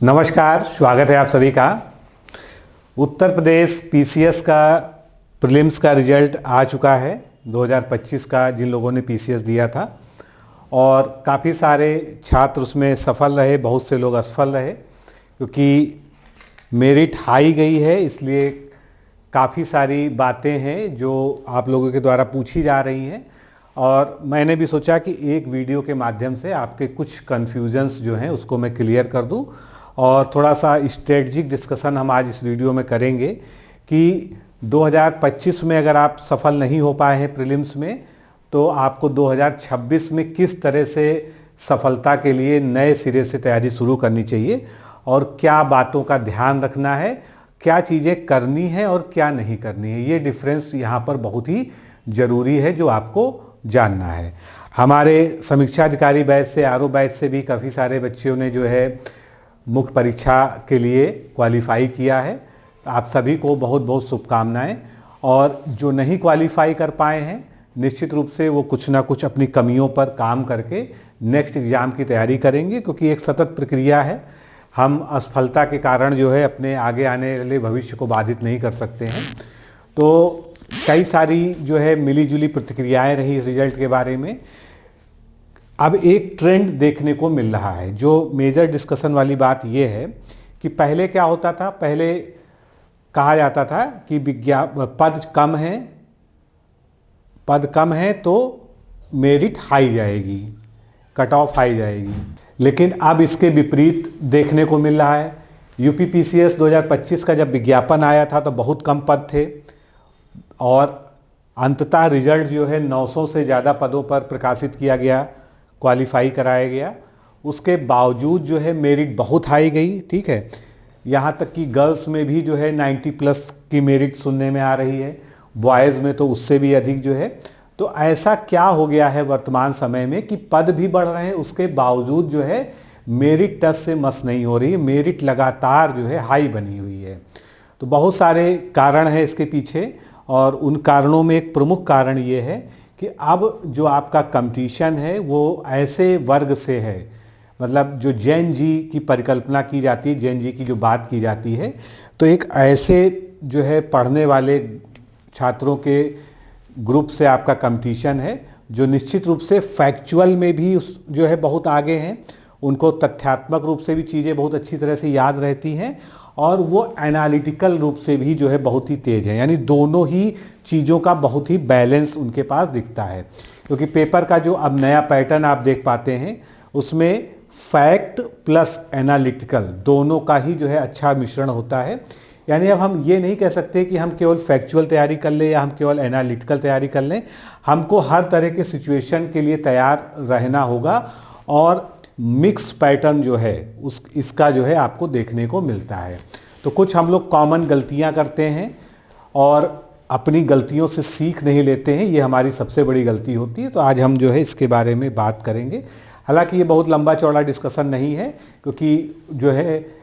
नमस्कार, स्वागत है आप सभी का। उत्तर प्रदेश पीसीएस का प्रीलिम्स का रिजल्ट आ चुका है 2025 का, जिन लोगों ने पीसीएस दिया था, और काफ़ी सारे छात्र उसमें सफल रहे, बहुत से लोग असफल रहे क्योंकि मेरिट हाई गई है। इसलिए काफ़ी सारी बातें हैं जो आप लोगों के द्वारा पूछी जा रही हैं और मैंने भी सोचा कि एक वीडियो के माध्यम से आपके कुछ कन्फ्यूजन्स जो हैं उसको मैं क्लियर कर दूं और थोड़ा सा स्ट्रेटजिक डिस्कशन हम आज इस वीडियो में करेंगे कि 2025 में अगर आप सफल नहीं हो पाए हैं प्रीलिम्स में, तो आपको 2026 में किस तरह से सफलता के लिए नए सिरे से तैयारी शुरू करनी चाहिए और क्या बातों का ध्यान रखना है, क्या चीज़ें करनी है और क्या नहीं करनी है। ये डिफरेंस यहाँ पर बहुत ही ज़रूरी है जो आपको जानना है। हमारे समीक्षा अधिकारी बैच से, आरओ बैच से भी काफ़ी सारे बच्चों ने जो है मुख्य परीक्षा के लिए क्वालिफाई किया है। आप सभी को बहुत बहुत शुभकामनाएं। और जो नहीं क्वालिफाई कर पाए हैं, निश्चित रूप से वो कुछ ना कुछ अपनी कमियों पर काम करके नेक्स्ट एग्ज़ाम की तैयारी करेंगे, क्योंकि एक सतत प्रक्रिया है। हम असफलता के कारण जो है अपने आगे आने वाले भविष्य को बाधित नहीं कर सकते हैं। तो कई सारी जो है मिली-जुली प्रतिक्रियाएं रही इस रिजल्ट के बारे में। अब एक ट्रेंड देखने को मिल रहा है। जो मेजर डिस्कशन वाली बात यह है कि पहले क्या होता था, पहले कहा जाता था कि पद कम है तो मेरिट हाई जाएगी, कट ऑफ हाई जाएगी। लेकिन अब इसके विपरीत देखने को मिल रहा है। यूपी पीसीएस 2025 का जब विज्ञापन आया था तो बहुत कम पद थे और अंततः रिजल्ट जो है 900 से ज़्यादा पदों पर प्रकाशित किया गया, क्वालिफाई कराया गया। उसके बावजूद जो है मेरिट बहुत हाई गई, ठीक है। यहाँ तक कि गर्ल्स में भी जो है 90+ की मेरिट सुनने में आ रही है, बॉयज़ में तो उससे भी अधिक जो है। तो ऐसा क्या हो गया है वर्तमान समय में कि पद भी बढ़ रहे हैं, उसके बावजूद जो है मेरिट टच से मस नहीं हो रही है, मेरिट लगातार जो है हाई बनी हुई है। तो बहुत सारे कारण हैं इसके पीछे और उन कारणों में एक प्रमुख कारण ये है कि अब जो आपका कंपटीशन है वो ऐसे वर्ग से है, मतलब जो जेन जी की परिकल्पना की जाती है, जेन जी की जो बात की जाती है, तो एक ऐसे जो है पढ़ने वाले छात्रों के ग्रुप से आपका कंपटीशन है जो निश्चित रूप से फैक्चुअल में भी उस जो है बहुत आगे हैं। उनको तथ्यात्मक रूप से भी चीज़ें बहुत अच्छी तरह से याद रहती हैं और वो एनालिटिकल रूप से भी जो है बहुत ही तेज है। यानी दोनों ही चीज़ों का बहुत ही बैलेंस उनके पास दिखता है, क्योंकि पेपर का जो अब नया पैटर्न आप देख पाते हैं उसमें फैक्ट प्लस एनालिटिकल दोनों का ही जो है अच्छा मिश्रण होता है। यानी अब हम ये नहीं कह सकते कि हम केवल फैक्चुअल तैयारी कर लें या हम केवल एनालिटिकल तैयारी कर लें। हमको हर तरह के सिचुएशन के लिए तैयार रहना होगा और मिक्स पैटर्न जो है इसका जो है आपको देखने को मिलता है। तो कुछ हम लोग कॉमन गलतियां करते हैं और अपनी गलतियों से सीख नहीं लेते हैं, ये हमारी सबसे बड़ी गलती होती है। तो आज हम जो है इसके बारे में बात करेंगे। हालांकि ये बहुत लंबा चौड़ा डिस्कशन नहीं है, क्योंकि जो है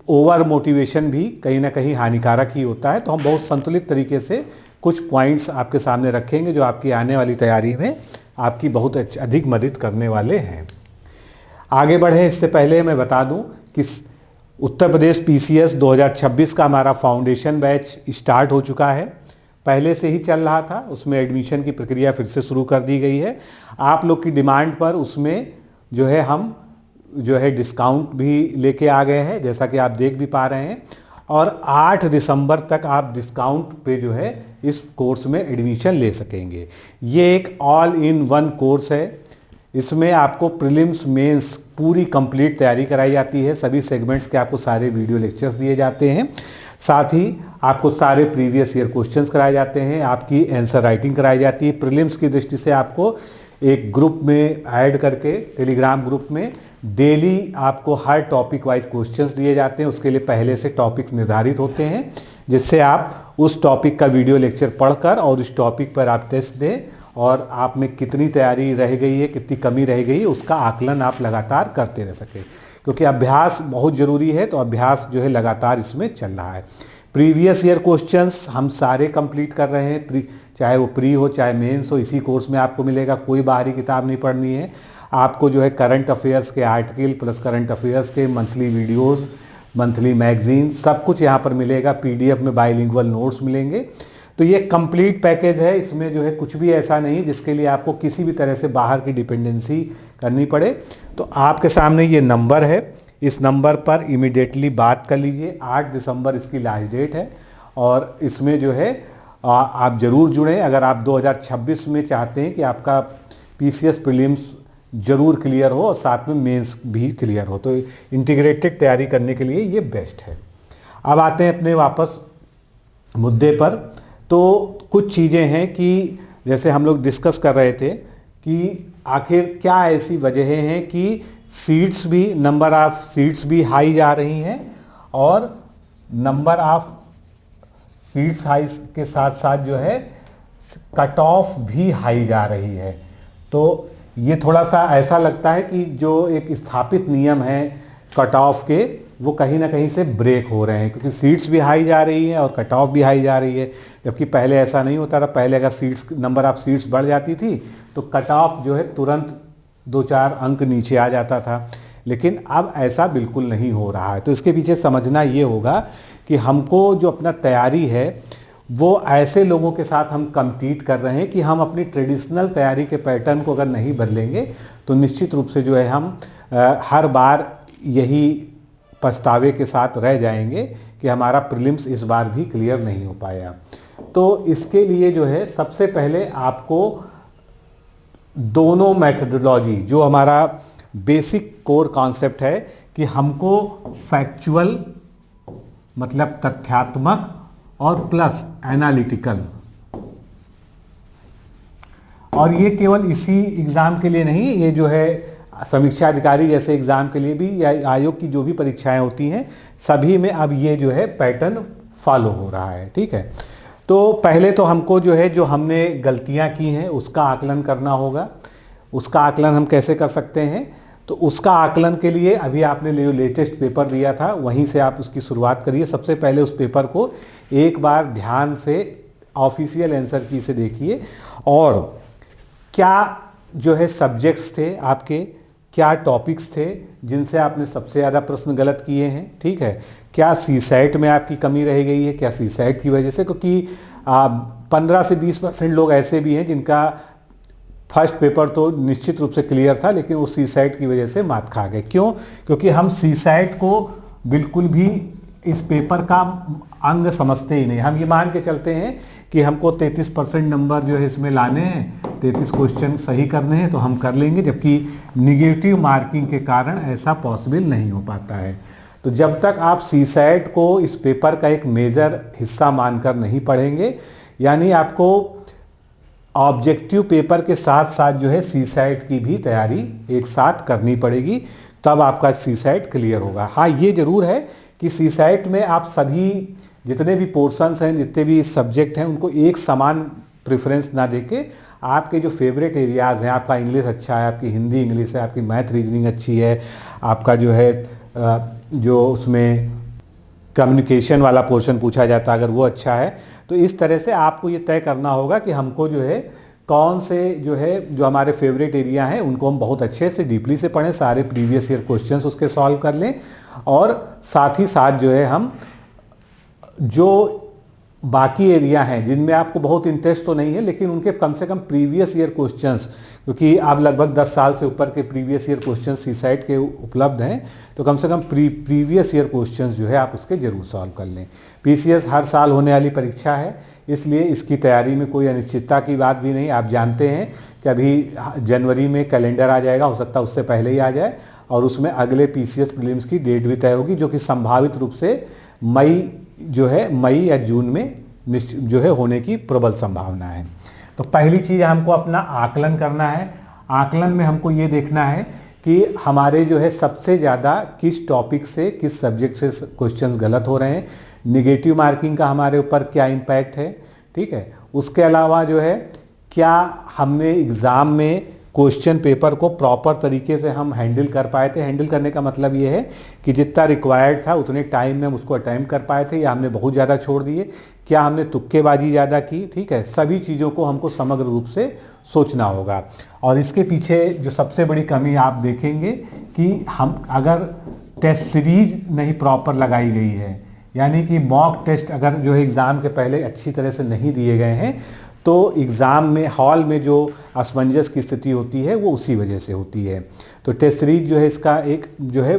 ओवर मोटिवेशन भी कहीं ना कहीं हानिकारक ही होता है। तो हम बहुत संतुलित तरीके से कुछ पॉइंट्स आपके सामने रखेंगे जो आपकी आने वाली तैयारी में आपकी बहुत अधिक मदद करने वाले हैं। आगे बढ़े इससे पहले मैं बता दूं कि उत्तर प्रदेश पीसीएस 2026 का हमारा फाउंडेशन बैच स्टार्ट हो चुका है। पहले से ही चल रहा था, उसमें एडमिशन की प्रक्रिया फिर से शुरू कर दी गई है। आप लोग की डिमांड पर उसमें जो है हम जो है डिस्काउंट भी लेके आ गए हैं, जैसा कि आप देख भी पा रहे हैं। और 8 दिसंबर तक आप डिस्काउंट पे जो है इस कोर्स में एडमिशन ले सकेंगे। ये एक ऑल इन वन कोर्स है। इसमें आपको प्रीलिम्स मेंस पूरी कंप्लीट तैयारी कराई जाती है। सभी सेगमेंट्स के आपको सारे वीडियो लेक्चर्स दिए जाते हैं। साथ ही आपको सारे प्रीवियस ईयर क्वेश्चंस कराए जाते हैं, आपकी आंसर राइटिंग कराई जाती है। प्रीलिम्स की दृष्टि से आपको एक ग्रुप में ऐड करके, टेलीग्राम ग्रुप में डेली आपको हर टॉपिक वाइज क्वेश्चंस दिए जाते हैं। उसके लिए पहले से टॉपिक्स निर्धारित होते हैं, जिससे आप उस टॉपिक का वीडियो लेक्चर पढ़कर और उस टॉपिक पर आप टेस्ट दें और आप में कितनी तैयारी रह गई है, कितनी कमी रह गई है, उसका आकलन आप लगातार करते रह सकें। क्योंकि अभ्यास बहुत ज़रूरी है, तो अभ्यास जो है लगातार इसमें चल रहा है। प्रीवियस ईयर क्वेश्चंस हम सारे कंप्लीट कर रहे हैं, चाहे वो प्री हो चाहे मेंस हो, इसी कोर्स में आपको मिलेगा। कोई बाहरी किताब नहीं पढ़नी है। आपको जो है करंट अफेयर्स के आर्टिकल प्लस करंट अफेयर्स के मंथली वीडियोस, मंथली मैगजीन, सब कुछ यहाँ पर मिलेगा। पीडीएफ में बाइलिंगुअल नोट्स मिलेंगे। तो ये कंप्लीट पैकेज है। इसमें जो है कुछ भी ऐसा नहीं जिसके लिए आपको किसी भी तरह से बाहर की डिपेंडेंसी करनी पड़े। तो आपके सामने ये नंबर है, इस नंबर पर इमीडिएटली बात कर लीजिए। 8 दिसंबर इसकी लास्ट डेट है और इसमें जो है आप ज़रूर जुड़ें अगर आप 2026 में चाहते हैं कि आपका पीसीएस प्रीलिम्स ज़रूर क्लियर हो और साथ में मेंस भी क्लियर हो। तो इंटीग्रेटेड तैयारी करने के लिए ये बेस्ट है। अब आते हैं अपने वापस मुद्दे पर। तो कुछ चीज़ें हैं कि जैसे हम लोग डिस्कस कर रहे थे कि आखिर क्या ऐसी वजहें हैं कि सीट्स भी, नंबर ऑफ सीट्स भी हाई जा रही हैं और नंबर ऑफ सीट्स हाई के साथ साथ जो है कट ऑफ भी हाई जा रही है। तो ये थोड़ा सा ऐसा लगता है कि जो एक स्थापित नियम है कट ऑफ के, वो कहीं ना कहीं से ब्रेक हो रहे हैं, क्योंकि सीट्स भी हाई जा रही हैं और कट ऑफ भी हाई जा रही है। जबकि पहले ऐसा नहीं होता था। पहले अगर सीट्स, नंबर ऑफ सीट्स बढ़ जाती थी तो कट ऑफ जो है तुरंत 2-4 अंक नीचे आ जाता था, लेकिन अब ऐसा बिल्कुल नहीं हो रहा है। तो इसके पीछे समझना ये होगा कि हमको जो अपना तैयारी है वो ऐसे लोगों के साथ हम कम्पीट कर रहे हैं कि हम अपनी ट्रेडिशनल तैयारी के पैटर्न को अगर नहीं बदलेंगे तो निश्चित रूप से जो है हम हर बार यही पछतावे के साथ रह जाएंगे कि हमारा प्रीलिम्स इस बार भी क्लियर नहीं हो पाया। तो इसके लिए जो है सबसे पहले आपको दोनों मेथडोलॉजी, जो हमारा बेसिक कोर कॉन्सेप्ट है कि हमको फैक्चुअल मतलब तथ्यात्मक और प्लस एनालिटिकल, और ये केवल इसी एग्ज़ाम के लिए नहीं, ये जो है समीक्षा अधिकारी जैसे एग्ज़ाम के लिए भी या आयोग की जो भी परीक्षाएं होती हैं सभी में अब ये जो है पैटर्न फॉलो हो रहा है। ठीक है, तो पहले तो हमको जो है जो हमने गलतियां की हैं उसका आकलन करना होगा। उसका आकलन हम कैसे कर सकते हैं? तो उसका आकलन के लिए अभी आपने जो लेटेस्ट पेपर दिया था वहीं से आप उसकी शुरुआत करिए। सबसे पहले उस पेपर को एक बार ध्यान से ऑफिशियल आंसर की से देखिए और क्या जो है सब्जेक्ट्स थे आपके, क्या टॉपिक्स थे जिनसे आपने सबसे ज़्यादा प्रश्न गलत किए हैं। ठीक है, क्या सीसैट में आपकी कमी रह गई है, क्या सीसैट की वजह से, क्योंकि 15 से 20% लोग ऐसे भी हैं जिनका फर्स्ट पेपर तो निश्चित रूप से क्लियर था लेकिन वो सीसैट की वजह से मात खा गए। क्यों? क्योंकि हम सीसैट को बिल्कुल भी इस पेपर का अंग समझते ही नहीं। हम ये मान के चलते हैं कि हमको 33% नंबर जो है इसमें लाने हैं, 33 क्वेश्चन सही करने हैं तो हम कर लेंगे, जबकि निगेटिव मार्किंग के कारण ऐसा पॉसिबल नहीं हो पाता है। तो जब तक आप सीसैट को इस पेपर का एक मेजर हिस्सा मानकर नहीं पढ़ेंगे, यानी आपको ऑब्जेक्टिव पेपर के साथ साथ जो है सीसैट की भी तैयारी एक साथ करनी पड़ेगी, तब आपका सीसैट क्लियर होगा। हाँ, ये जरूर है कि सीसैट में आप सभी जितने भी पोर्शंस हैं, जितने भी सब्जेक्ट हैं, उनको एक समान प्रेफरेंस ना देके आपके जो फेवरेट एरियाज़ हैं, आपका इंग्लिश अच्छा है, आपकी हिंदी इंग्लिश है, आपकी मैथ रीजनिंग अच्छी है, आपका जो है जो उसमें कम्युनिकेशन वाला पोर्शन पूछा जाता है अगर वो अच्छा है, तो इस तरह से आपको ये तय करना होगा कि हमको जो है कौन से जो है जो हमारे फेवरेट एरिया हैं उनको हम बहुत अच्छे से डीपली से पढ़ें, सारे प्रीवियस ईयर क्वेश्चंस उसके सॉल्व कर लें, और साथ ही साथ जो है हम जो बाकी एरिया हैं जिनमें आपको बहुत इंटरेस्ट तो नहीं है लेकिन उनके कम से कम प्रीवियस ईयर क्वेश्चंस, क्योंकि आप लगभग 10 साल से ऊपर के प्रीवियस ईयर क्वेश्चंस सीसैट के उपलब्ध हैं, तो कम से कम प्रीवियस ईयर क्वेश्चंस जो है आप उसके जरूर सॉल्व कर लें। पीसीएस हर साल होने वाली परीक्षा है, इसलिए इसकी तैयारी में कोई अनिश्चितता की बात भी नहीं। आप जानते हैं कि अभी जनवरी में कैलेंडर आ जाएगा, हो सकता है उससे पहले ही आ जाए, और उसमें अगले पीसीएस प्रीलिम्स की डेट भी तय होगी, जो कि संभावित रूप से मई या जून में जो है होने की प्रबल संभावना है। तो पहली चीज़ हमको अपना आकलन करना है। आकलन में हमको ये देखना है कि हमारे जो है सबसे ज़्यादा किस टॉपिक से, किस सब्जेक्ट से क्वेश्चंस गलत हो रहे हैं, निगेटिव मार्किंग का हमारे ऊपर क्या इम्पैक्ट है। ठीक है, उसके अलावा जो है क्या हमने एग्ज़ाम में क्वेश्चन पेपर को प्रॉपर तरीके से हम हैंडल कर पाए थे। हैंडल करने का मतलब ये है कि जितना रिक्वायर्ड था उतने टाइम में हम उसको अटेम्प्ट कर पाए थे, या हमने बहुत ज़्यादा छोड़ दिए, क्या हमने तुक्केबाजी ज़्यादा की। ठीक है, सभी चीज़ों को हमको समग्र रूप से सोचना होगा। और इसके पीछे जो सबसे बड़ी कमी आप देखेंगे कि हम अगर टेस्ट सीरीज नहीं प्रॉपर लगाई गई है, यानी कि मॉक टेस्ट अगर जो है एग्ज़ाम के पहले अच्छी तरह से नहीं दिए गए हैं, तो एग्ज़ाम में हॉल में जो असमंजस की स्थिति होती है वो उसी वजह से होती है। तो टेस्ट सीरीज जो है इसका एक जो है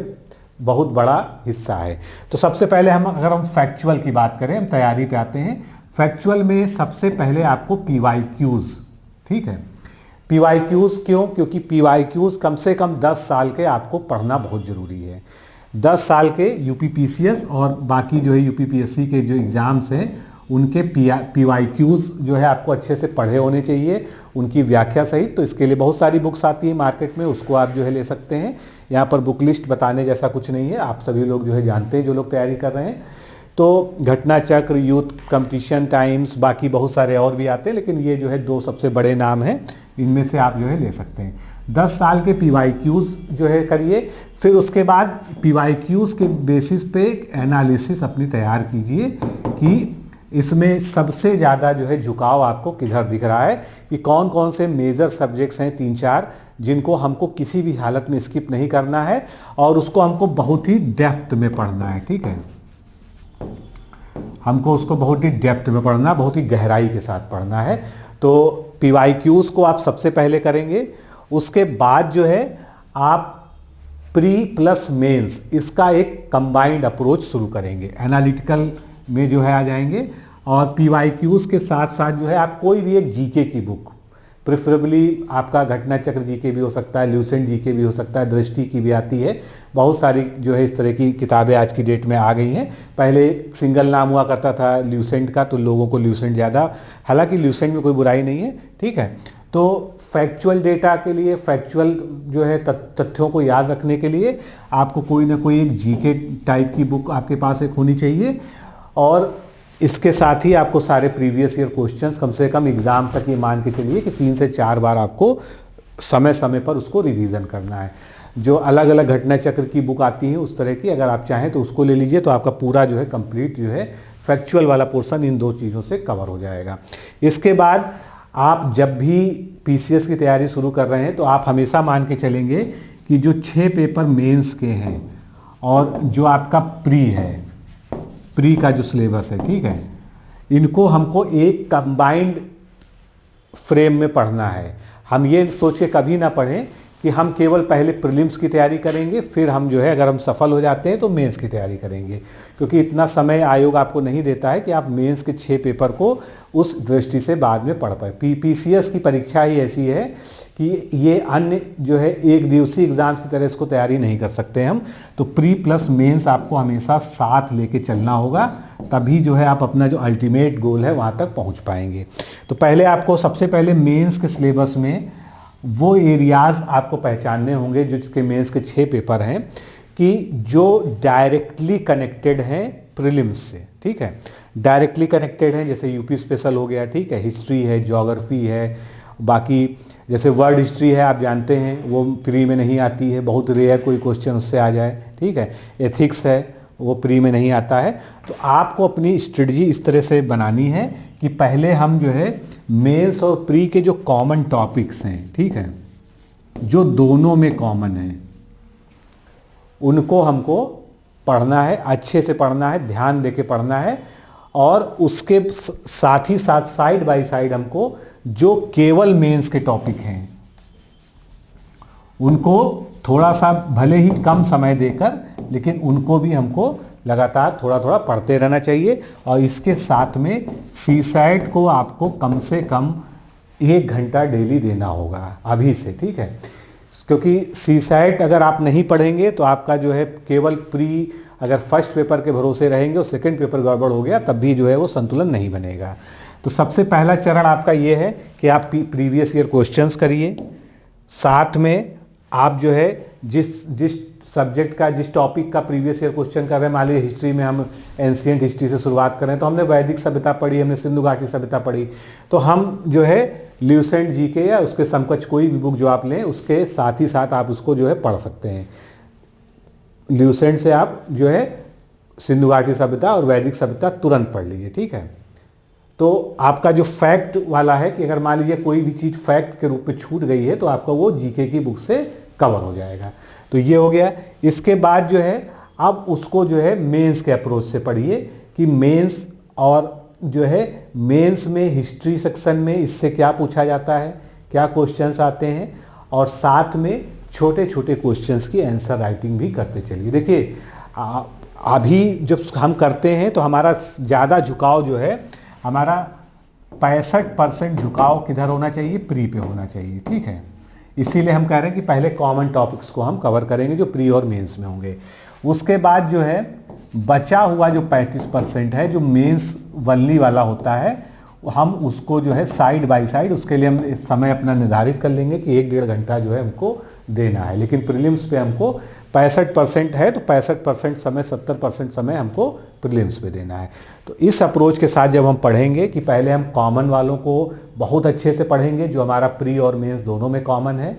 बहुत बड़ा हिस्सा है। तो सबसे पहले अगर हम फैक्चुअल की बात करें, हम तैयारी पे आते हैं। फैक्चुअल में सबसे पहले आपको PYQs, ठीक है, PYQs क्यों? क्योंकि PYQs कम से कम 10 साल के आपको पढ़ना बहुत ज़रूरी है। 10 साल के UPPCS और बाकी जो है UPPSC के जो एग्ज़ाम्स हैं उनके PYQs जो है आपको अच्छे से पढ़े होने चाहिए, उनकी व्याख्या सहित। तो इसके लिए बहुत सारी बुक्स आती है मार्केट में, उसको आप जो है ले सकते हैं। यहाँ पर बुक लिस्ट बताने जैसा कुछ नहीं है, आप सभी लोग जो है जानते हैं जो लोग तैयारी कर रहे हैं। तो घटना चक्र, यूथ कंपटीशन टाइम्स, बाकी बहुत सारे और भी आते हैं, लेकिन ये जो है 2 सबसे बड़े नाम हैं, इनमें से आप जो है ले सकते हैं। 10 साल के PYQs जो है करिए, फिर उसके बाद PYQs के बेसिस पे एनालिसिस अपनी तैयार कीजिए कि इसमें सबसे ज़्यादा जो है झुकाव आपको किधर दिख रहा है, कि कौन कौन से मेजर सब्जेक्ट्स हैं 3-4 जिनको हमको किसी भी हालत में स्किप नहीं करना है और उसको हमको बहुत ही डेप्थ में पढ़ना है, ठीक है। हमको उसको बहुत ही डेप्थ में पढ़ना, बहुत ही गहराई के साथ पढ़ना है। तो PYQs को आप सबसे पहले करेंगे। उसके बाद जो है आप प्री प्लस मेंस, इसका एक कंबाइंड अप्रोच शुरू करेंगे। एनालिटिकल में जो है आ जाएंगे और PYQs के साथ साथ जो है आप कोई भी एक जीके की बुक, प्रेफरेबली आपका घटना चक्र जीके भी हो सकता है, ल्यूसेंट जीके भी हो सकता है, दृष्टि की भी आती है, बहुत सारी जो है इस तरह की किताबें आज की डेट में आ गई हैं। पहले सिंगल नाम हुआ करता था ल्यूसेंट का, तो लोगों को ल्यूसेंट ज़्यादा, हालांकि ल्यूसेंट में कोई बुराई नहीं है, ठीक है। तो फैक्चुअल डेटा के लिए, फैक्चुअल जो है तथ्यों को याद रखने के लिए आपको कोई ना कोई एक जीके टाइप की बुक आपके पास एक होनी चाहिए। और इसके साथ ही आपको सारे प्रीवियस ईयर क्वेश्चंस कम से कम एग्ज़ाम तक ये मान के चलिए कि 3 से 4 बार आपको समय समय पर उसको रिवीजन करना है। जो अलग अलग घटना चक्र की बुक आती है उस तरह की अगर आप चाहें तो उसको ले लीजिए, तो आपका पूरा जो है कंप्लीट जो है फैक्चुअल वाला पोर्शन इन 2 चीज़ों से कवर हो जाएगा। इसके बाद आप जब भी PCS की तैयारी शुरू कर रहे हैं तो आप हमेशा मान के चलेंगे कि जो 6 पेपर मेंस के हैं और जो आपका प्री का जो सिलेबस है, ठीक है, इनको हमको एक कंबाइंड फ्रेम में पढ़ना है। हम ये सोच के कभी ना पढ़ें कि हम केवल पहले प्रीलिम्स की तैयारी करेंगे, फिर हम जो है अगर हम सफल हो जाते हैं तो मेंस की तैयारी करेंगे, क्योंकि इतना समय आयोग आपको नहीं देता है कि आप मेंस के 6 पेपर को उस दृष्टि से बाद में पढ़ पाए। PCS की परीक्षा ही ऐसी है कि ये अन्य जो है एक दिवसीय एग्जाम की तरह इसको तैयारी नहीं कर सकते हम। तो प्री प्लस मेंस आपको हमेशा साथ लेके चलना होगा, तभी जो है आप अपना जो अल्टीमेट गोल है वहाँ तक पहुँच पाएंगे। तो पहले आपको सबसे पहले मेंस के सिलेबस में वो एरियाज़ आपको पहचानने होंगे जो जिसके मेंस के 6 पेपर हैं, कि जो डायरेक्टली कनेक्टेड हैं प्रीलिम्स से, ठीक है, डायरेक्टली कनेक्टेड हैं, जैसे यूपी स्पेशल हो गया, ठीक है, हिस्ट्री है, ज्योग्राफी है, बाकी जैसे वर्ल्ड हिस्ट्री है, आप जानते हैं वो प्री में नहीं आती है, बहुत रेयर कोई क्वेश्चन उससे आ जाए, ठीक है, एथिक्स है वो प्री में नहीं आता है। तो आपको अपनी स्ट्रेटजी इस तरह से बनानी है कि पहले हम जो है मेंस और प्री के जो कॉमन टॉपिक्स हैं, ठीक है, जो दोनों में कॉमन है, उनको हमको पढ़ना है, अच्छे से पढ़ना है, ध्यान देके पढ़ना है। और उसके साथ ही साथ साइड बाय साइड हमको जो केवल मेंस के टॉपिक हैं उनको थोड़ा सा भले ही कम समय देकर, लेकिन उनको भी हमको लगातार थोड़ा थोड़ा पढ़ते रहना चाहिए। और इसके साथ में CSAT को आपको कम से कम 1 घंटा डेली देना होगा अभी से, ठीक है, क्योंकि CSAT अगर आप नहीं पढ़ेंगे तो आपका जो है केवल प्री अगर फर्स्ट पेपर के भरोसे रहेंगे और सेकंड पेपर गड़बड़ हो गया तब भी जो है वो संतुलन नहीं बनेगा। तो सबसे पहला चरण आपका ये है कि आप प्रीवियस ईयर क्वेश्चंस करिए, साथ में आप जो है जिस सब्जेक्ट का, जिस टॉपिक का प्रीवियस ईयर क्वेश्चन कर रहे हैं, मान लीजिए हिस्ट्री में हम एंशिएंट हिस्ट्री से शुरुआत करें तो हमने वैदिक सभ्यता पढ़ी, हमने सिंधु घाटी सभ्यता पढ़ी, तो हम जो है ल्यूसेंट जीके या उसके समकक्ष कोई भी बुक जो आप लें उसके साथ ही साथ आप उसको जो है पढ़ सकते हैं। ल्यूसेंट से आप जो है सिंधु घाटी सभ्यता और वैदिक सभ्यता तुरंत पढ़ लीजिए, ठीक है। तो आपका जो फैक्ट वाला है कि अगर मान लीजिए कोई भी चीज़ फैक्ट के रूप में छूट गई है तो आपका वो जीके की बुक से कवर हो जाएगा। तो ये हो गया। इसके बाद जो है अब उसको जो है मेंस के अप्रोच से पढ़िए कि मेंस और जो है मेंस में हिस्ट्री सेक्शन में इससे क्या पूछा जाता है, क्या क्वेश्चंस आते हैं, और साथ में छोटे छोटे क्वेश्चंस की आंसर राइटिंग भी करते चलिए। देखिए अभी जब हम करते हैं तो हमारा ज़्यादा झुकाव जो है, हमारा 65% झुकाव किधर होना चाहिए, प्री पे होना चाहिए, ठीक है। इसीलिए हम कह रहे हैं कि पहले कॉमन टॉपिक्स को हम कवर करेंगे जो प्री और मेंस में होंगे। उसके बाद जो है बचा हुआ जो 35% है जो मेंस वनली वाला होता है, हम उसको जो है साइड बाय साइड, उसके लिए हम समय अपना निर्धारित कर लेंगे कि 1-1.5 घंटा जो है हमको देना है। लेकिन प्रीलिम्स पे हमको 65% है तो 65% समय, 70% समय हमको प्रीलिम्स पे देना है। तो इस अप्रोच के साथ जब हम पढ़ेंगे कि पहले हम कॉमन वालों को बहुत अच्छे से पढ़ेंगे, जो हमारा प्री और मेंस दोनों में कॉमन है,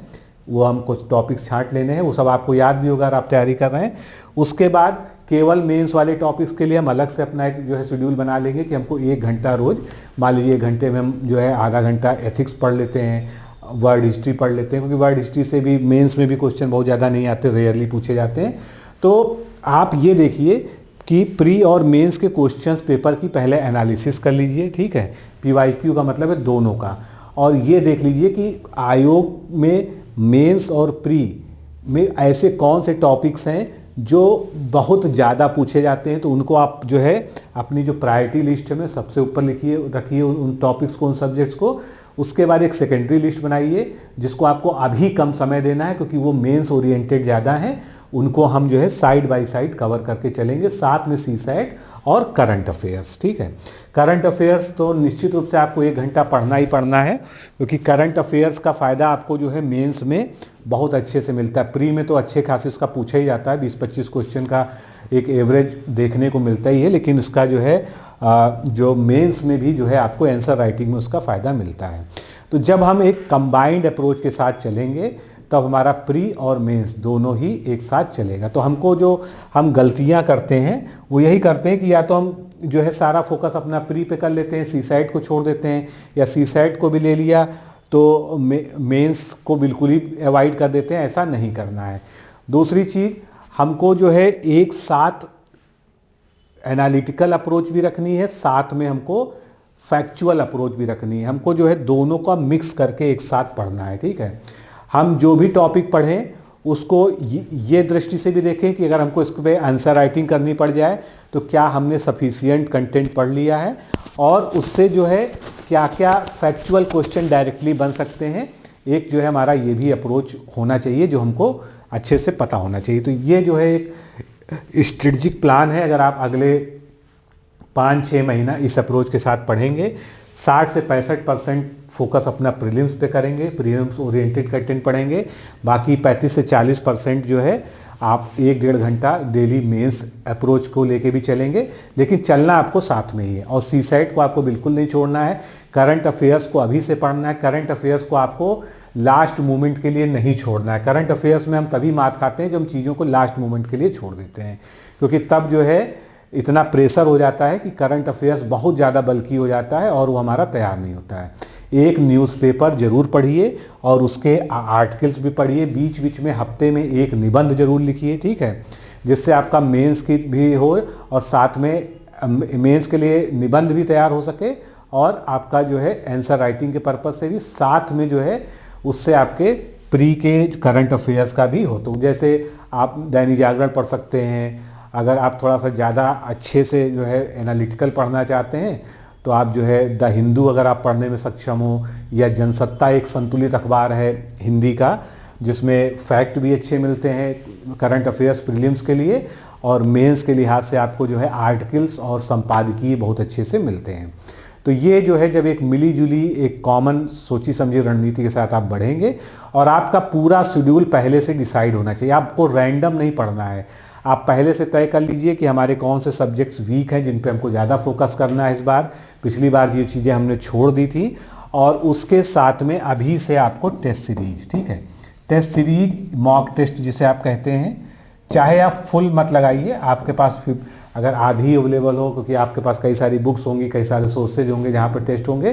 वो हम कुछ टॉपिक्स छांट लेने हैं, वो सब आपको याद भी होगा अगर आप तैयारी कर रहे हैं। उसके बाद केवल मेंस वाले टॉपिक्स के लिए हम अलग से अपना एक जो है शेड्यूल बना लेंगे कि हमको 1 घंटा रोज, मान लीजिए 1 घंटे में हम जो है आधा घंटा एथिक्स पढ़ लेते हैं, वर्ड हिस्ट्री पढ़ लेते हैं, क्योंकि वर्ड हिस्ट्री से भी मेंस में भी क्वेश्चन बहुत ज़्यादा नहीं आते, रेयरली पूछे जाते हैं। तो आप ये देखिए कि प्री और मेंस के क्वेश्चंस पेपर की पहले एनालिसिस कर लीजिए, ठीक है। PYQ का मतलब है दोनों का। और ये देख लीजिए कि आयोग में मेंस और प्री में ऐसे कौन से टॉपिक्स हैं जो बहुत ज़्यादा पूछे जाते हैं, तो उनको आप जो है अपनी जो प्रायोरिटी लिस्ट में सबसे ऊपर रखिए उन टॉपिक्स को, उन सब्जेक्ट्स को। उसके बाद एक सेकेंडरी लिस्ट बनाइए जिसको आपको अभी कम समय देना है, क्योंकि वो मेंस ओरिएंटेड ज़्यादा हैं, उनको हम जो है साइड बाय साइड कवर करके चलेंगे। साथ में सीसैट और करंट अफेयर्स, ठीक है। करंट अफेयर्स तो निश्चित रूप से आपको 1 घंटा पढ़ना ही पढ़ना है, क्योंकि करंट अफेयर्स का फ़ायदा आपको जो है मेंस में बहुत अच्छे से मिलता है। प्री में तो अच्छे खासे उसका पूछा ही जाता है, 20-25 क्वेश्चन का एक एवरेज देखने को मिलता ही है, लेकिन उसका जो है जो मेंस में भी जो है आपको आंसर राइटिंग में उसका फ़ायदा मिलता है। तो जब हम एक कंबाइंड अप्रोच के साथ चलेंगे तब हमारा प्री और मेंस दोनों ही एक साथ चलेगा। तो हमको जो हम गलतियां करते हैं वो यही करते हैं कि या तो हम जो है सारा फोकस अपना प्री पे कर लेते हैं, सीसैट को छोड़ देते हैं, या सीसैट को भी ले लिया तो मेंस को बिल्कुल ही अवॉइड कर देते हैं। ऐसा नहीं करना है। दूसरी चीज़, हमको जो है एक साथ एनालिटिकल अप्रोच भी रखनी है, साथ में हमको फैक्चुअल अप्रोच भी रखनी है। हमको जो है दोनों का मिक्स करके एक साथ पढ़ना है, ठीक है। हम जो भी टॉपिक पढ़ें उसको ये दृष्टि से भी देखें कि अगर हमको इस पे आंसर राइटिंग करनी पड़ जाए तो क्या हमने सफिशिएंट कंटेंट पढ़ लिया है, और उससे जो है क्या क्या फैक्चुअल क्वेश्चन डायरेक्टली बन सकते हैं। एक जो है हमारा ये भी अप्रोच होना चाहिए जो हमको अच्छे से पता होना चाहिए। तो ये जो है एक स्ट्रेटजिक प्लान है। अगर आप अगले 5-6 महीना इस अप्रोच के साथ पढ़ेंगे, 60 से 65% फोकस अपना प्रीलिम्स पे करेंगे, प्रीलिम्स ओरिएंटेड कंटेंट पढ़ेंगे, बाकी 35 से 40% जो है आप 1-1.5 घंटा डेली मेंस अप्रोच को लेके भी चलेंगे, लेकिन चलना आपको साथ में ही है। और सीसैट को आपको बिल्कुल नहीं छोड़ना है। करंट अफेयर्स को अभी से पढ़ना है। करंट अफेयर्स को आपको लास्ट मोमेंट के लिए नहीं छोड़ना है। करंट अफेयर्स में हम तभी मात खाते हैं जब हम चीज़ों को लास्ट मोमेंट के लिए छोड़ देते हैं, क्योंकि तब जो है इतना प्रेशर हो जाता है कि करंट अफेयर्स बहुत ज़्यादा बल्कि हो जाता है और वो हमारा तैयार नहीं होता है। एक न्यूज़पेपर जरूर पढ़िए और उसके आर्टिकल्स भी पढ़िए। बीच बीच में हफ्ते में एक निबंध जरूर लिखिए, ठीक है, जिससे आपका मेंस की भी हो और साथ में मेंस के लिए निबंध भी तैयार हो सके, और आपका जो है आंसर राइटिंग के पर्पज़ से भी साथ में जो है उससे आपके प्री के करंट अफेयर्स का भी हो। तो जैसे आप दैनिक जागरण पढ़ सकते हैं। अगर आप थोड़ा सा ज़्यादा अच्छे से जो है एनालिटिकल पढ़ना चाहते हैं तो आप जो है द हिंदू अगर आप पढ़ने में सक्षम हो, या जनसत्ता एक संतुलित अखबार है हिंदी का, जिसमें फैक्ट भी अच्छे मिलते हैं करंट अफेयर्स प्रीलिम्स के लिए, और मेंस के लिहाज से आपको जो है आर्टिकल्स और संपादकीय बहुत अच्छे से मिलते हैं। तो ये जो है जब एक मिली जुली एक कॉमन सोची समझी रणनीति के साथ आप बढ़ेंगे, और आपका पूरा शेड्यूल पहले से डिसाइड होना चाहिए। आपको रैंडम नहीं पढ़ना है। आप पहले से तय कर लीजिए कि हमारे कौन से सब्जेक्ट्स वीक हैं जिन पे हमको ज़्यादा फोकस करना है इस बार। पिछली बार ये चीज़ें हमने छोड़ दी थी। और उसके साथ में अभी से आपको टेस्ट सीरीज, ठीक है, टेस्ट सीरीज मॉक टेस्ट जिसे आप कहते हैं, चाहे आप फुल मत लगाइए, आपके पास अगर आधी अवेलेबल हो, क्योंकि आपके पास कई सारी बुक्स होंगी, कई सारे सोर्सेज होंगे जहाँ पर टेस्ट होंगे,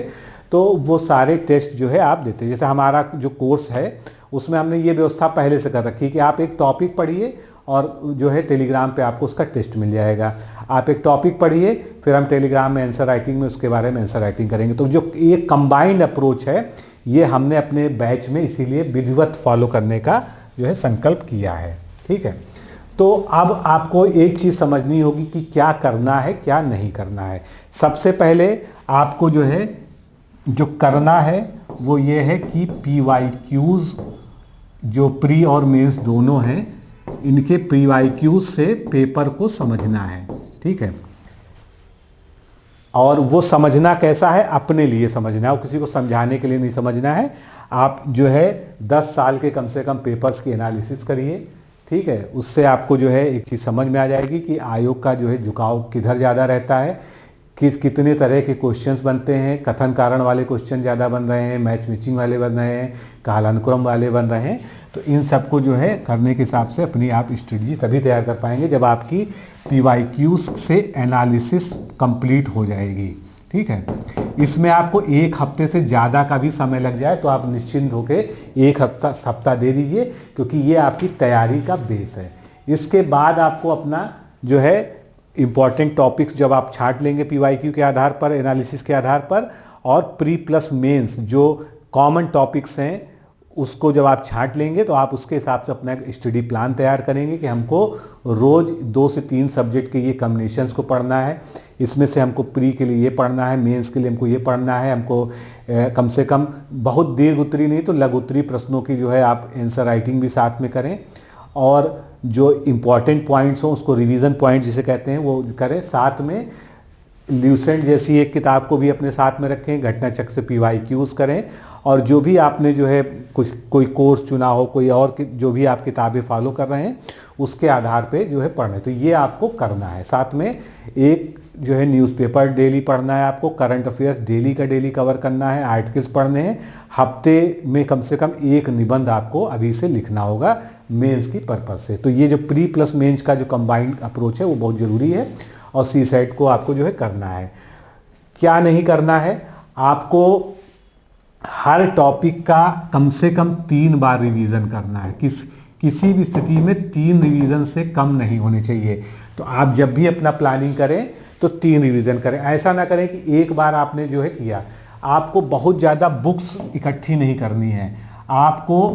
तो वो सारे टेस्ट जो है आप देते हैं। जैसे हमारा जो कोर्स है उसमें हमने ये व्यवस्था पहले से कर रखी है कि आप एक टॉपिक पढ़िए और जो है टेलीग्राम पे आपको उसका टेस्ट मिल जाएगा। आप एक टॉपिक पढ़िए, फिर हम टेलीग्राम में आंसर राइटिंग में उसके बारे में आंसर राइटिंग करेंगे। तो जो ये कंबाइंड अप्रोच है, ये हमने अपने बैच में इसीलिए विधिवत फॉलो करने का जो है संकल्प किया है। ठीक है, तो अब आपको एक चीज़ समझनी होगी कि क्या करना है क्या नहीं करना है। सबसे पहले आपको जो है जो करना है वो ये है कि PYQs जो प्री और मेंस दोनों हैं, इनके PYQs से पेपर को समझना है। ठीक है, और वो समझना कैसा है, अपने लिए समझना है, वो किसी को समझाने के लिए नहीं समझना है। आप जो है 10 साल के कम से कम पेपर्स की एनालिसिस करिए। ठीक है, उससे आपको जो है एक चीज़ समझ में आ जाएगी कि आयोग का जो है झुकाव किधर ज़्यादा रहता है, कितने तरह के क्वेश्चंस बनते हैं। कथन कारण वाले क्वेश्चन ज़्यादा बन रहे हैं, मैच मैचिंग वाले बन रहे हैं, कालानुक्रम वाले बन रहे हैं। तो इन सबको जो है करने के हिसाब से अपनी आप स्ट्रेटजी तभी तैयार कर पाएंगे जब आपकी PYQs से एनालिसिस कंप्लीट हो जाएगी। ठीक है, इसमें आपको 1 हफ्ते से ज़्यादा का भी समय लग जाए तो आप निश्चिंत होकर 1 हफ्ता दे दीजिए, क्योंकि ये आपकी तैयारी का बेस है। इसके बाद आपको अपना जो है इम्पॉर्टेंट टॉपिक्स जब आप छांट लेंगे PYQ के आधार पर, एनालिसिस के आधार पर, और प्री प्लस मेंस जो कॉमन टॉपिक्स हैं उसको जब आप छांट लेंगे तो आप उसके हिसाब से अपना स्टडी प्लान तैयार करेंगे कि हमको रोज़ 2 से 3 सब्जेक्ट के ये कॉम्बिनेशंस को पढ़ना है, इसमें से हमको प्री के लिए ये पढ़ना है, मेंस के लिए हमको ये पढ़ना है, हमको कम से कम बहुत दीर्घ उत्तरी नहीं तो लघु उत्तरी प्रश्नों की जो है आप आंसर राइटिंग भी साथ में करें, और जो इम्पॉर्टेंट पॉइंट्स हों उसको रिवीजन पॉइंट्स जिसे कहते हैं वो करें। साथ में ल्यूसेंट जैसी एक किताब को भी अपने साथ में रखें, घटना चक्र से PYQs करें, और जो भी आपने जो है कोई कोर्स चुना हो, कोई और जो भी आप किताबें फॉलो कर रहे हैं उसके आधार पे जो है पढ़ना है, तो ये आपको करना है। साथ में एक जो है न्यूज़पेपर डेली पढ़ना है, आपको करंट अफेयर्स डेली का डेली कवर करना है, आर्टिकल्स पढ़ने हैं, हफ्ते में कम से कम 1 निबंध आपको अभी से लिखना होगा मेंस की पर्पज़ से। तो ये जो प्री प्लस मेंस का जो कंबाइंड अप्रोच है वो बहुत ज़रूरी है, और CSAT को आपको जो है करना है। क्या नहीं करना है, आपको हर टॉपिक का कम से कम 3 बार रिवीजन करना है। किसी भी स्थिति में 3 रिवीजन से कम नहीं होने चाहिए। तो आप जब भी अपना प्लानिंग करें तो 3 रिवीजन करें। ऐसा ना करें कि एक बार आपने जो है किया। आपको बहुत ज़्यादा बुक्स इकट्ठी नहीं करनी है, आपको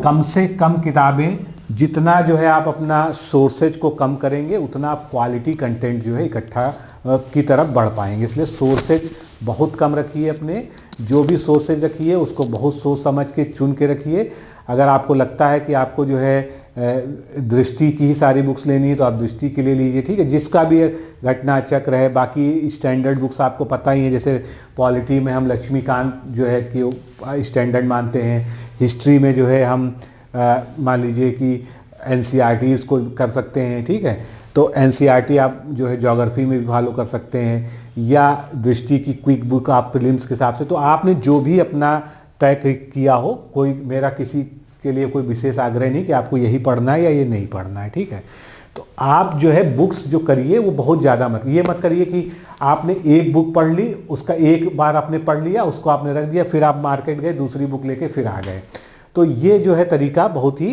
कम से कम किताबें, जितना जो है आप अपना सोर्सेज को कम करेंगे उतना आप क्वालिटी कंटेंट जो है इकट्ठा की तरफ बढ़ पाएंगे। इसलिए सोर्सेज बहुत कम रखिए, अपने जो भी सोर्सेज रखिए उसको बहुत सोच समझ के चुन के रखिए। अगर आपको लगता है कि आपको जो है दृष्टि की ही सारी बुक्स लेनी है तो आप दृष्टि के लिए लीजिए। ठीक है, जिसका भी घटना चक्र है, बाकी स्टैंडर्ड बुक्स आपको पता ही है, जैसे पॉलिटी में हम लक्ष्मीकांत जो है कि स्टैंडर्ड मानते हैं, हिस्ट्री में जो है हम मान लीजिए कि NCERTs को कर सकते हैं। ठीक है, तो NCERT आप जो है ज्योग्राफी में भी फॉलो कर सकते हैं, या दृष्टि की क्विक बुक आप प्रीलिम्स के हिसाब से। तो आपने जो भी अपना तय किया हो, कोई मेरा किसी के लिए कोई विशेष आग्रह नहीं कि आपको यही पढ़ना है या ये नहीं पढ़ना है। ठीक है, तो आप जो है बुक्स जो करिए वो बहुत ज़्यादा ये मत करिए कि आपने एक बुक पढ़ ली, उसका एक बार आपने पढ़ लिया, उसको आपने रख दिया, फिर आप मार्केट गए दूसरी बुक लेके फिर आ गए। तो ये जो है तरीका बहुत ही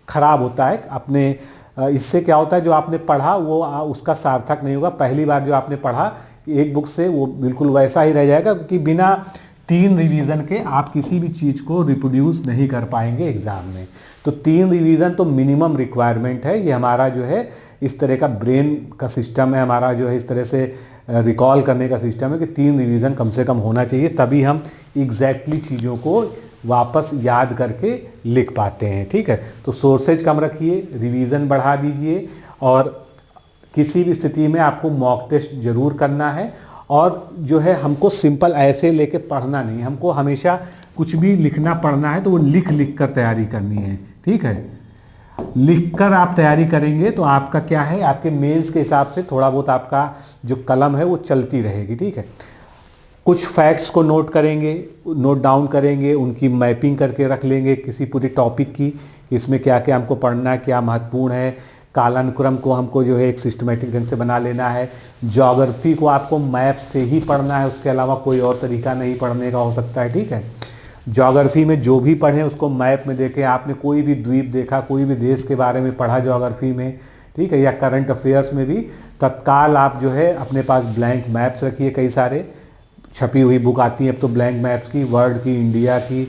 ख़राब होता है। अपने इससे क्या होता है, जो आपने पढ़ा वो उसका सार्थक नहीं होगा। पहली बार जो आपने पढ़ा एक बुक से वो बिल्कुल वैसा ही रह जाएगा, क्योंकि बिना 3 रिवीजन के आप किसी भी चीज़ को रिप्रोड्यूस नहीं कर पाएंगे एग्ज़ाम में। तो 3 रिवीजन तो मिनिमम रिक्वायरमेंट है। ये हमारा जो है इस तरह का ब्रेन का सिस्टम है, हमारा जो है इस तरह से रिकॉल करने का सिस्टम है कि 3 रिवीजन कम से कम होना चाहिए, तभी हम एग्जैक्टली चीज़ों को वापस याद करके लिख पाते हैं। ठीक है, तो सोर्सेज कम रखिए, रिवीजन बढ़ा दीजिए, और किसी भी स्थिति में आपको मॉक टेस्ट जरूर करना है। और जो है हमको सिंपल ऐसे लेके पढ़ना नहीं, हमको हमेशा कुछ भी लिखना पढ़ना है तो वो लिख कर तैयारी करनी है। ठीक है, लिख कर आप तैयारी करेंगे तो आपका क्या है, आपके मेंस के हिसाब से थोड़ा बहुत आपका जो कलम है वो चलती रहेगी। ठीक है, कुछ फैक्ट्स को नोट करेंगे, नोट डाउन करेंगे, उनकी मैपिंग करके रख लेंगे किसी पूरे टॉपिक की, इसमें क्या क्या हमको पढ़ना है, क्या महत्वपूर्ण है, कालानुक्रम को हमको जो है एक सिस्टमेटिक ढंग से बना लेना है। ज्योग्राफी को आपको मैप से ही पढ़ना है, उसके अलावा कोई और तरीका नहीं पढ़ने का हो सकता है, ठीक है। ज्योग्राफी में जो भी पढ़ें उसको मैप में देखें। आपने कोई भी द्वीप देखा, कोई भी देश के बारे में पढ़ा ज्योग्राफी में, ठीक है, या करंट अफेयर्स में भी तत्काल आप जो है अपने पास ब्लैंक मैप्स रखिए। कई सारे छपी हुई बुक आती हैं अब तो ब्लैंक मैप्स की, वर्ल्ड की, इंडिया की,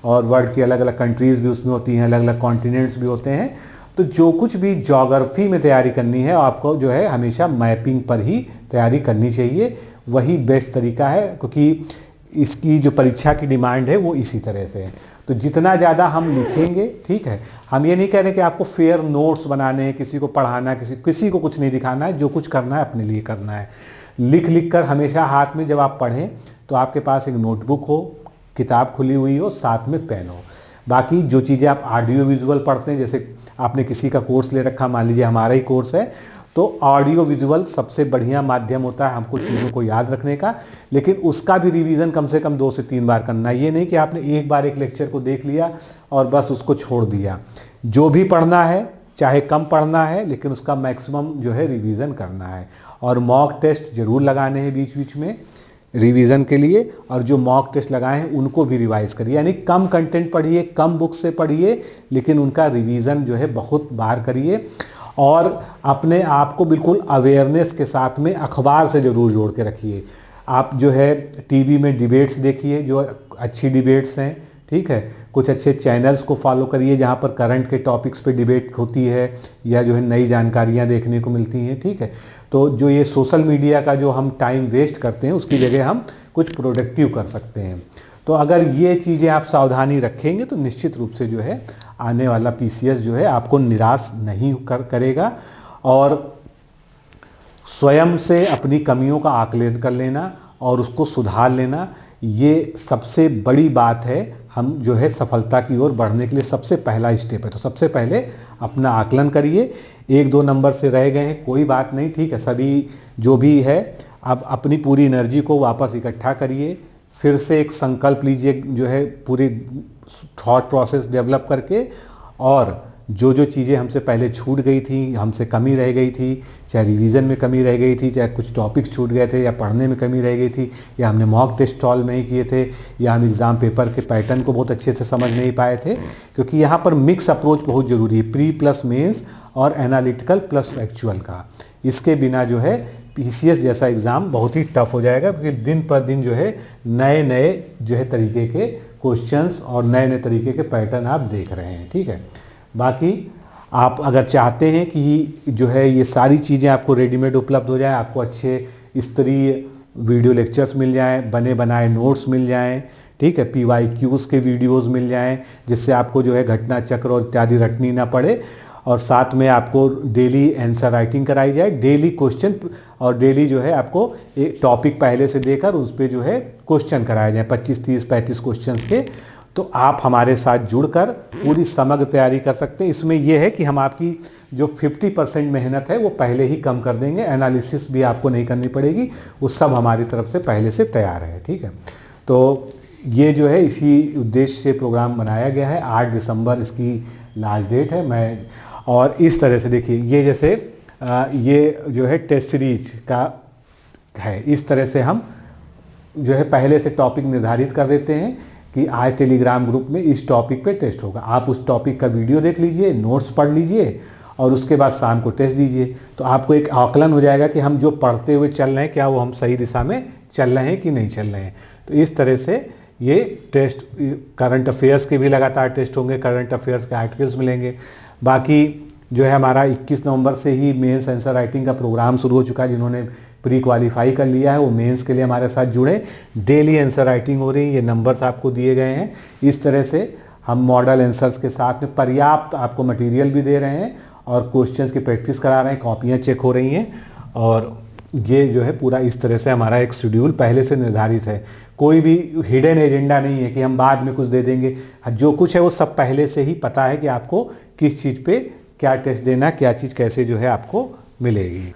और वर्ल्ड की अलग अलग कंट्रीज़ भी उसमें होती हैं, अलग अलग कॉन्टिनेंट्स भी होते हैं। तो जो कुछ भी ज्योग्राफी में तैयारी करनी है आपको जो है हमेशा मैपिंग पर ही तैयारी करनी चाहिए, वही बेस्ट तरीका है, क्योंकि इसकी जो परीक्षा की डिमांड है वो इसी तरह से है। तो जितना ज़्यादा हम लिखेंगे, ठीक है, हम ये नहीं कह रहे कि आपको फेयर नोट्स बनाने हैं, किसी को पढ़ाना, किसी को कुछ नहीं दिखाना है, जो कुछ करना है अपने लिए करना है। लिख लिख कर हमेशा हाथ में जब आप पढ़ें तो आपके पास एक नोटबुक हो, किताब खुली हुई हो, साथ में पेन हो। बाकी जो चीज़ें आप ऑडियो विजुअल पढ़ते हैं, जैसे आपने किसी का कोर्स ले रखा, मान लीजिए हमारा ही कोर्स है, तो ऑडियो विजुअल सबसे बढ़िया माध्यम होता है हमको चीज़ों को याद रखने का, लेकिन उसका भी रिवीजन कम से कम 2 से 3 बार करना। ये नहीं कि आपने एक बार एक लेक्चर को देख लिया और बस उसको छोड़ दिया। जो भी पढ़ना है, चाहे कम पढ़ना है, लेकिन उसका मैक्सिमम जो है रिवीजन करना है। और मॉक टेस्ट जरूर लगाने हैं बीच बीच में रिवीजन के लिए, और जो मॉक टेस्ट लगाए हैं उनको भी रिवाइज करिए। यानी कम कंटेंट पढ़िए, कम बुक से पढ़िए, लेकिन उनका रिवीजन जो है बहुत बार करिए। और अपने आप को बिल्कुल अवेयरनेस के साथ में अखबार से ज़रूर जोड़ के रखिए। आप जो है टीवी में डिबेट्स देखिए, जो अच्छी डिबेट्स हैं, ठीक है, कुछ अच्छे चैनल्स को फॉलो करिए जहाँ पर करंट के टॉपिक्स पे डिबेट होती है या जो है नई जानकारियाँ देखने को मिलती हैं, ठीक है। तो जो ये सोशल मीडिया का जो हम टाइम वेस्ट करते हैं उसकी जगह हम कुछ प्रोडक्टिव कर सकते हैं। तो अगर ये चीज़ें आप सावधानी रखेंगे तो निश्चित रूप से जो है आने वाला पीसीएस जो है आपको निराश नहीं करेगा। और स्वयं से अपनी कमियों का आकलन कर लेना और उसको सुधार लेना, ये सबसे बड़ी बात है। हम जो है सफलता की ओर बढ़ने के लिए सबसे पहला स्टेप है। तो सबसे पहले अपना आकलन करिए। 1-2 नंबर से रह गए हैं, कोई बात नहीं, ठीक है, सभी जो भी है, अब अपनी पूरी एनर्जी को वापस इकट्ठा करिए, फिर से एक संकल्प लीजिए जो है पूरी थॉट प्रोसेस डेवलप करके, और जो जो चीज़ें हमसे पहले छूट गई थी, हमसे कमी रह गई थी, चाहे रिवीजन में कमी रह गई थी, चाहे कुछ टॉपिक्स छूट गए थे, या पढ़ने में कमी रह गई थी, या हमने मॉक टेस्ट सॉल्व नहीं किए थे, या हम एग्ज़ाम पेपर के पैटर्न को बहुत अच्छे से समझ नहीं पाए थे, क्योंकि यहाँ पर मिक्स अप्रोच बहुत ज़रूरी है, प्री प्लस मेंस और एनालिटिकल प्लस फैक्चुअल का। इसके बिना जो है पीसीएस जैसा एग्ज़ाम बहुत ही टफ हो जाएगा, क्योंकि दिन पर दिन जो है नए नए जो है तरीके के क्वेश्चंस और नए नए तरीके के पैटर्न आप देख रहे हैं, ठीक है। बाकी आप अगर चाहते हैं कि जो है ये सारी चीज़ें आपको रेडीमेड उपलब्ध हो जाए, आपको अच्छे स्तरीय वीडियो लेक्चर्स मिल जाएं, बने बनाए नोट्स मिल जाएं, ठीक है, PYQs के वीडियोस मिल जाएं, जिससे आपको जो है घटना चक्र और इत्यादि रटनी ना पड़े, और साथ में आपको डेली आंसर राइटिंग कराई जाए, डेली क्वेश्चन, और डेली जो है आपको एक टॉपिक पहले से देकर उस पर जो है क्वेश्चन कराए जाए 25, 30, 35 क्वेश्चंस के। तो आप हमारे साथ जुड़कर पूरी समग्र तैयारी कर सकते हैं। इसमें यह है कि हम आपकी जो 50% मेहनत है वो पहले ही कम कर देंगे, एनालिसिस भी आपको नहीं करनी पड़ेगी, वो सब हमारी तरफ से पहले से तैयार है, ठीक है। तो ये जो है इसी उद्देश्य से प्रोग्राम बनाया गया है। 8 दिसंबर इसकी लास्ट डेट है। मैं और इस तरह से देखिए, ये जैसे ये जो है टेस्ट सीरीज का है, इस तरह से हम जो है पहले से टॉपिक निर्धारित कर देते हैं कि आज टेलीग्राम ग्रुप में इस टॉपिक पे टेस्ट होगा। आप उस टॉपिक का वीडियो देख लीजिए, नोट्स पढ़ लीजिए, और उसके बाद शाम को टेस्ट दीजिए। तो आपको एक आकलन हो जाएगा कि हम जो पढ़ते हुए चल रहे हैं क्या वो हम सही दिशा में चल रहे हैं कि नहीं चल रहे हैं। तो इस तरह से ये टेस्ट, करंट अफेयर्स के भी लगातार टेस्ट होंगे, करंट अफेयर्स के आर्टिकल्स मिलेंगे। बाकी जो है हमारा 21 नवंबर से ही मेंस आंसर राइटिंग का प्रोग्राम शुरू हो चुका है। जिन्होंने प्री क्वालिफाई कर लिया है वो मेंस के लिए हमारे साथ जुड़े। डेली आंसर राइटिंग हो रही है, ये नंबर्स आपको दिए गए हैं। इस तरह से हम मॉडल आंसर्स के साथ में पर्याप्त आपको मटेरियल भी दे रहे हैं और क्वेश्चंस की प्रैक्टिस करा रहे हैं, कॉपियाँ चेक हो रही हैं, और ये जो है पूरा इस तरह से हमारा एक शेड्यूल पहले से निर्धारित है। कोई भी हिडन एजेंडा नहीं है कि हम बाद में कुछ दे देंगे। जो कुछ है वो सब पहले से ही पता है कि आपको किस चीज़ पे क्या टेस्ट देना, क्या चीज़ कैसे जो है आपको मिलेगी।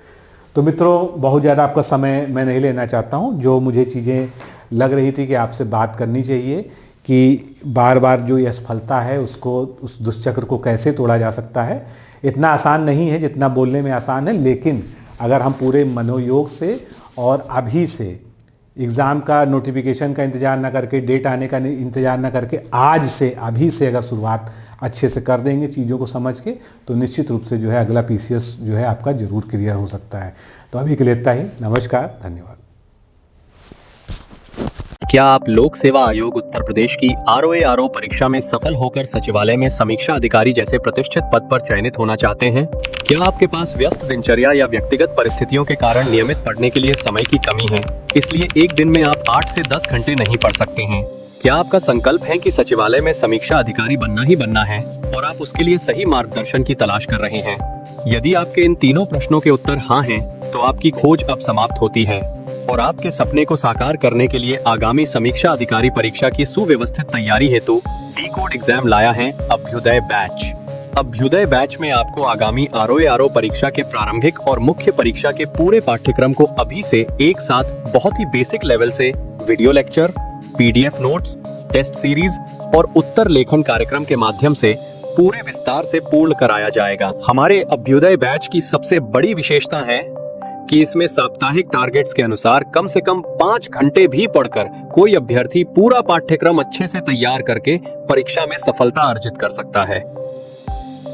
तो मित्रों, बहुत ज़्यादा आपका समय मैं नहीं लेना चाहता हूँ। जो मुझे चीज़ें लग रही थी कि आपसे बात करनी चाहिए कि बार बार जो ये असफलता है उसको, उस दुष्चक्र को कैसे तोड़ा जा सकता है, इतना आसान नहीं है जितना बोलने में आसान है, लेकिन अगर हम पूरे मनोयोग से और अभी से एग्ज़ाम का नोटिफिकेशन का इंतज़ार ना करके, डेट आने का इंतज़ार ना करके, आज से अभी से अगर शुरुआत अच्छे से कर देंगे चीज़ों को समझ के, तो निश्चित रूप से जो है अगला पीसीएस जो है आपका ज़रूर क्लियर हो सकता है। तो अभी के लिए इतना ही। नमस्कार, धन्यवाद। क्या आप लोक सेवा आयोग उत्तर प्रदेश की ROARO परीक्षा में सफल होकर सचिवालय में समीक्षा अधिकारी जैसे प्रतिष्ठित पद पर चयनित होना चाहते हैं? क्या आपके पास व्यस्त दिनचर्या या व्यक्तिगत परिस्थितियों के कारण नियमित पढ़ने के लिए समय की कमी है, इसलिए एक दिन में आप 8 से 10 घंटे नहीं पढ़ सकते हैं? क्या आपका संकल्प है कि सचिवालय में समीक्षा अधिकारी बनना ही बनना है और आप उसके लिए सही मार्गदर्शन की तलाश कर रहे हैं? यदि आपके इन तीनों प्रश्नों के उत्तर हाँ हैं, तो आपकी खोज अब समाप्त होती है और आपके सपने को साकार करने के लिए आगामी समीक्षा अधिकारी परीक्षा की सुव्यवस्थित तैयारी हेतु डी-कोड एग्जाम लाया है अभ्युदय बैच। अभ्युदय बैच में आपको आगामी ROARO परीक्षा के प्रारंभिक और मुख्य परीक्षा के पूरे पाठ्यक्रम को अभी से एक साथ बहुत ही बेसिक लेवल से video lecture, PDF notes, test series और उत्तर लेखन कार्यक्रम के माध्यम से पूरे विस्तार से पूर्ण कराया जाएगा। हमारे अभ्युदय बैच की सबसे बड़ी विशेषता है कि इसमें साप्ताहिक टारगेट्स के अनुसार कम से कम 5 घंटे भी पढ़कर कोई अभ्यर्थी पूरा पाठ्यक्रम अच्छे से तैयार करके परीक्षा में सफलता अर्जित कर सकता है।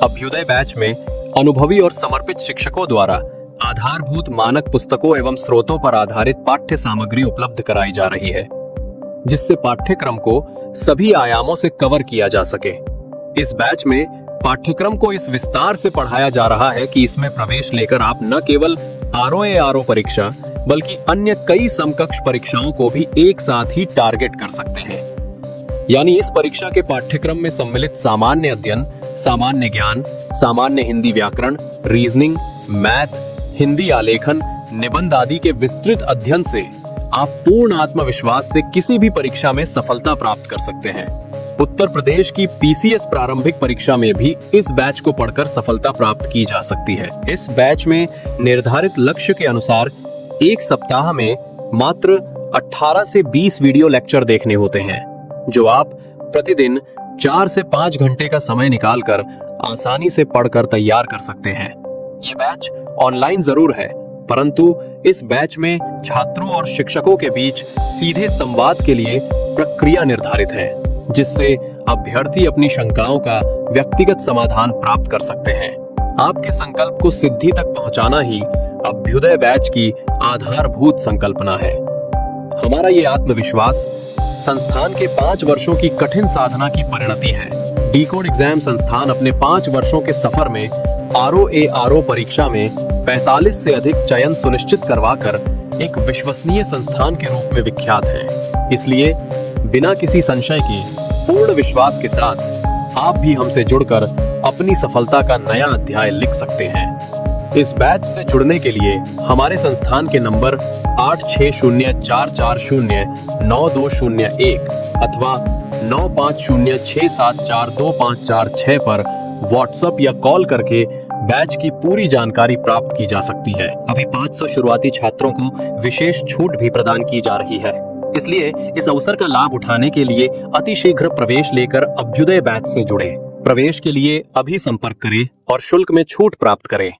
अभ्युदय बैच में अनुभवी और समर्पित शिक्षकों द्वारा आधारभूत मानक पुस्तकों एवं स्रोतों पर आधारित पाठ्य सामग्री उपलब्ध कराई जा रही है, जिससे पाठ्यक्रम को सभी आयामों से कवर किया जा सके। इस बैच में पाठ्यक्रम को इस विस्तार से पढ़ाया जा रहा है कि इसमें प्रवेश लेकर आप न केवल ROARO परीक्षा बल्कि अन्य कई समकक्ष परीक्षाओं को भी एक साथ ही टारगेट कर सकते हैं। यानी इस परीक्षा के पाठ्यक्रम में सम्मिलित सामान्य अध्ययन, सामान्य ज्ञान, सामान्य हिंदी व्याकरण, रीजनिंग, मैथ, हिंदी आलेखन, निबंध आदि के विस्तृत अध्ययन से आप पूर्ण आत्मविश्वास से किसी भी परीक्षा में सफलता प्राप्त कर सकते हैं। उत्तर प्रदेश की PCS प्रारंभिक परीक्षा में भी इस बैच को पढ़कर सफलता प्राप्त की जा सकती है। इस बैच में निर्धारित लक्ष्य के अनुसार एक सप्ताह में मात्र 18 से 20 वीडियो लेक्चर देखने होते हैं, जो आप प्रतिदिन 4 से 5 घंटे का समय निकालकर आसानी से पढ़कर तैयार कर सकते हैं। ये बैच ऑनलाइन जरूर है, परंतु इस बैच में छात्रों और शिक्षकों के बीच सीधे संवाद के लिए प्रक्रिया निर्धारित है, जिससे अभ्यर्थी अपनी शंकाओं का व्यक्तिगत समाधान प्राप्त कर सकते हैं। आपके संकल्प को सिद्धि तक पहुंचाना ही अभ्युदय बैच की आधारभूत संकल्पना है। हमारा ये आत्मविश्वास संस्थान के 5 वर्षों की कठिन साधना की परिणति है। डी-कोड एग्जाम संस्थान अपने 5 वर्षों के सफर में ROARO परीक्षा में 45 से अधिक चयन सुनिश्चित करवाकर एक विश्वसनीय संस्थान के रूप में विख्यात है। इसलिए बिना किसी संशय के पूर्ण विश्वास के साथ आप भी हमसे जुड़कर अपनी सफलता का नया अध्याय लिख सकते हैं। इस बैच से जुड़ने के लिए हमारे संस्थान के नंबर 8604409201 अथवा 9506742546 पर व्हाट्सएप या कॉल करके बैच की पूरी जानकारी प्राप्त की जा सकती है। अभी 500 शुरुआती छात्रों को विशेष छूट भी प्रदान की जा रही है, इसलिए इस अवसर का लाभ उठाने के लिए अतिशीघ्र प्रवेश लेकर अभ्युदय बैच से जुड़े। प्रवेश के लिए अभी संपर्क करें और शुल्क में छूट प्राप्त करें।